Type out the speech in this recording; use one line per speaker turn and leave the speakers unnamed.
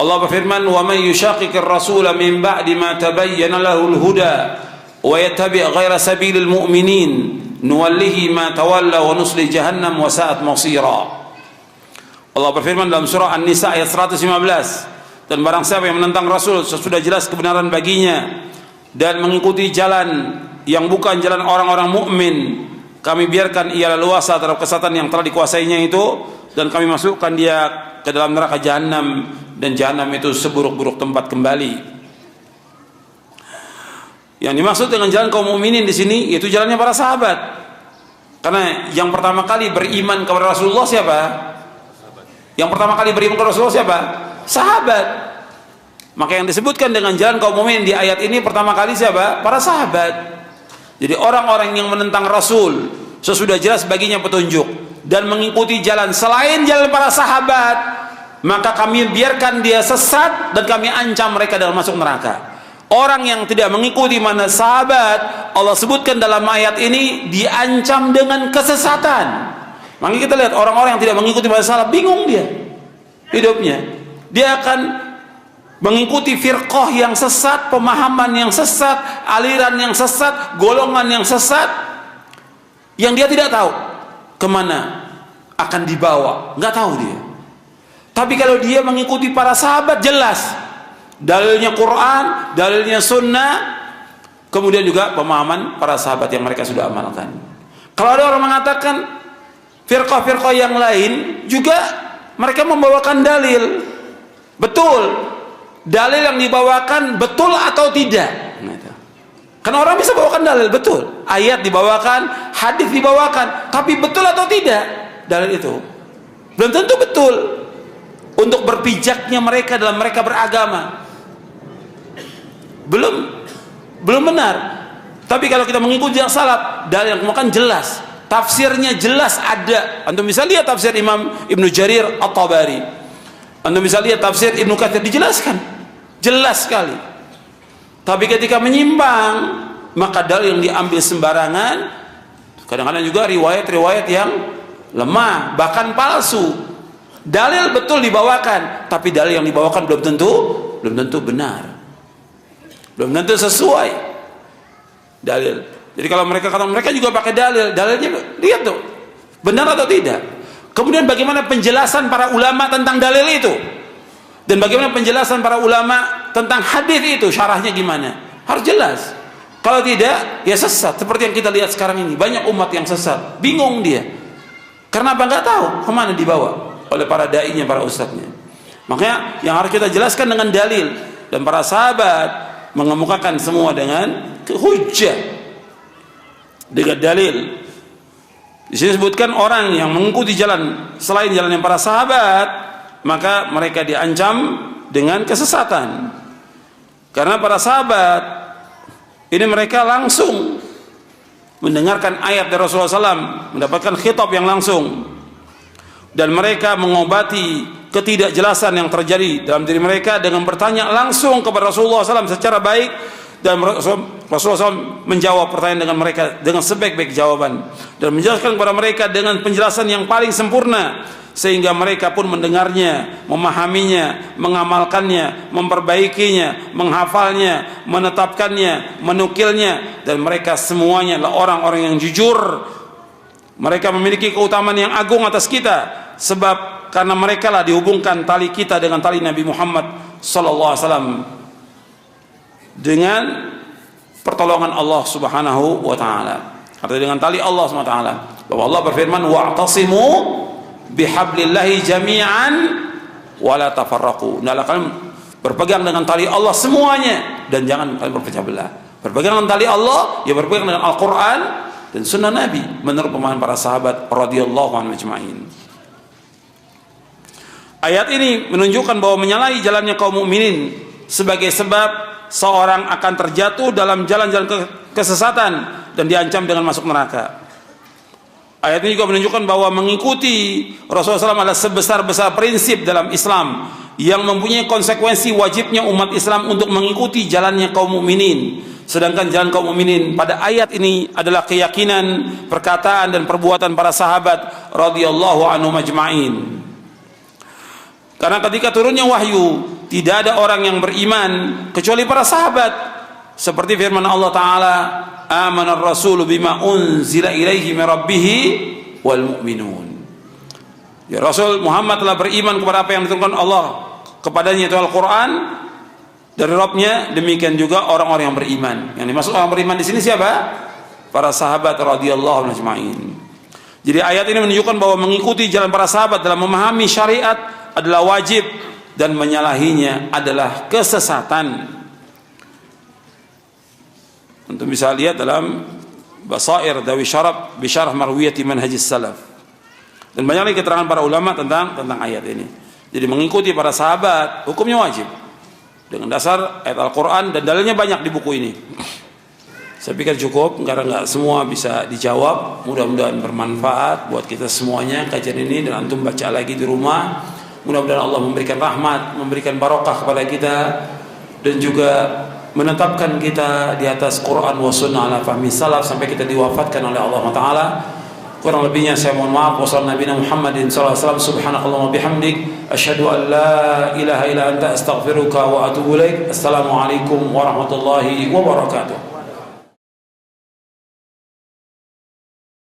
Allah berfirman, "Wa may yushaqiqir rasula min ba'di ma tabayyana lahul huda wa yattabi' ghaira sabilil mu'minin nuwallihi ma tawalla wa nusli jahannam wa sa'at masira." Allah berfirman dalam surah An-Nisa ayat 115, dan barang siapa yang menentang Rasul sesudah jelas kebenaran baginya dan mengikuti jalan yang bukan jalan orang-orang mukmin, kami biarkan ia leluasa terhadap kesesatan yang telah dikuasainya itu, dan kami masukkan dia ke dalam neraka jahanam, dan jahanam itu seburuk-buruk tempat kembali. Yang dimaksud dengan jalan kaum mukminin di sini yaitu jalannya para sahabat. Karena yang pertama kali beriman kepada Rasulullah siapa? Yang pertama kali beriman kepada Rasulullah siapa? Sahabat. Maka yang disebutkan dengan jalan kaum mukminin di ayat ini pertama kali siapa? Para sahabat. Jadi orang-orang yang menentang Rasul sesudah jelas baginya petunjuk dan mengikuti jalan selain jalan para sahabat, maka kami biarkan dia sesat dan kami ancam mereka dalam masuk neraka. Orang yang tidak mengikuti mana sahabat, Allah sebutkan dalam ayat ini diancam dengan kesesatan. Makanya kita lihat orang-orang yang tidak mengikuti mana sahabat, bingung dia hidupnya. Dia akan mengikuti firqah yang sesat, pemahaman yang sesat, aliran yang sesat, golongan yang sesat, yang dia tidak tahu kemana akan dibawa, nggak tahu dia. Tapi kalau dia mengikuti para sahabat, jelas dalilnya Quran, dalilnya sunnah, kemudian juga pemahaman para sahabat yang mereka sudah amalkan. Kalau ada orang mengatakan firqah-firqah yang lain juga mereka membawakan dalil, betul, dalil yang dibawakan betul atau tidak. Karena orang bisa bawakan dalil betul, ayat dibawakan, hadis dibawakan, tapi betul atau tidak dalil itu belum tentu betul untuk berpijaknya mereka dalam mereka beragama, belum benar. Tapi kalau kita mengikuti yang salaf, dalil yang kemudian jelas, tafsirnya jelas ada. Antum bisa lihat tafsir Imam Ibnu Jarir At-Tabari, antum bisa lihat tafsir Ibnu Katsir, dijelaskan jelas sekali. Tapi ketika menyimpang, maka dalil yang diambil sembarangan, kadang-kadang juga riwayat-riwayat yang lemah, bahkan palsu. Dalil betul dibawakan, tapi dalil yang dibawakan belum tentu benar, belum tentu sesuai dalil. Jadi kalau mereka kata mereka juga pakai dalilnya lihat tuh benar atau tidak. Kemudian bagaimana penjelasan para ulama tentang dalil itu, dan bagaimana penjelasan para ulama tentang hadis itu, syarahnya gimana, harus jelas. Kalau tidak, ya sesat. Seperti yang kita lihat sekarang ini, banyak umat yang sesat, bingung dia. Karena apa? Nggak tahu kemana dibawa oleh para dai-nya, para ustadznya. Makanya yang harus kita jelaskan dengan dalil, dan para sahabat mengemukakan semua dengan hujjah, dengan dalil. Di sini disebutkan orang yang mengikuti jalan selain jalan yang para sahabat, maka mereka diancam dengan kesesatan. Karena para sahabat ini mereka langsung mendengarkan ayat dari Rasulullah SAW, mendapatkan khitab yang langsung, dan mereka mengobati ketidakjelasan yang terjadi dalam diri mereka dengan bertanya langsung kepada Rasulullah SAW secara baik, dan Rasulullah SAW menjawab pertanyaan dengan mereka dengan sebaik-baik jawaban, dan menjelaskan kepada mereka dengan penjelasan yang paling sempurna, sehingga mereka pun mendengarnya, memahaminya, mengamalkannya, memperbaikinya, menghafalnya, menetapkannya, menukilnya, dan mereka semuanya adalah orang-orang yang jujur. Mereka memiliki keutamaan yang agung atas kita, sebab karena mereka lah dihubungkan tali kita dengan tali Nabi Muhammad SAW dengan pertolongan Allah Subhanahu wa taala. Artinya dengan tali Allah Subhanahu wa taala. Bahwa Allah berfirman, wa'tasimu bihablillahi jami'an wa la tafarraqu. Hendaklah kalian berpegang dengan tali Allah semuanya, dan jangan kalian berpecah belah. Berpegang dengan tali Allah, ya berpegang dengan Al-Qur'an dan sunnah Nabi menurut pemahaman para sahabat radhiyallahu anhum ajma'in. Ayat ini menunjukkan bahwa menyalahi jalannya kaum mukminin sebagai sebab seorang akan terjatuh dalam jalan-jalan kesesatan dan diancam dengan masuk neraka. Ayat ini juga menunjukkan bahwa mengikuti Rasulullah SAW adalah sebesar-besar prinsip dalam Islam yang mempunyai konsekuensi wajibnya umat Islam untuk mengikuti jalannya kaum mukminin. Sedangkan jalan kaum mukminin pada ayat ini adalah keyakinan, perkataan dan perbuatan para sahabat radhiyallahu anhum ajma'in. Karena ketika turunnya wahyu, tidak ada orang yang beriman kecuali para sahabat. Seperti firman Allah Ta'ala, amanar rasulu bima unzila ilaihi min rabbih wal mu'minun. Ya, Rasul Muhammad telah beriman kepada apa yang diturunkan Allah kepadanya, itu Al-Quran dari Rabbnya. Demikian juga orang-orang yang beriman. Yang dimaksud orang beriman di sini siapa? Para sahabat radhiyallahu anhum ajma'in. Jadi ayat ini menunjukkan bahwa mengikuti jalan para sahabat dalam memahami syariat adalah wajib, dan menyalahinya adalah kesesatan. Untuk bisa lihat dalam Basair Dawi Syarab Bisyarah Marwiyati Manhajis Salaf, dan banyak lagi keterangan para ulama tentang ayat ini. Jadi mengikuti para sahabat hukumnya wajib dengan dasar ayat Al-Quran, dan dalilnya banyak di buku ini. Saya pikir cukup karena nggak semua bisa dijawab. Mudah-mudahan bermanfaat buat kita semuanya kajian ini, dan antum baca lagi di rumah. Mudah-mudahan Allah memberikan rahmat, memberikan barokah kepada kita, dan juga menetapkan kita di atas Quran wa sunnah ala fahmi salaf sampai kita diwafatkan oleh Allah Ta'ala. Kurang lebihnya saya mohon maaf. Wassalamualaikum Muhammadin sallallahu alaihi wasallam. Subhanakallahumma bihamdik asyhadu an la ilaha illa anta astaghfiruka wa atubu ilaik. Assalamualaikum warahmatullahi wabarakatuh.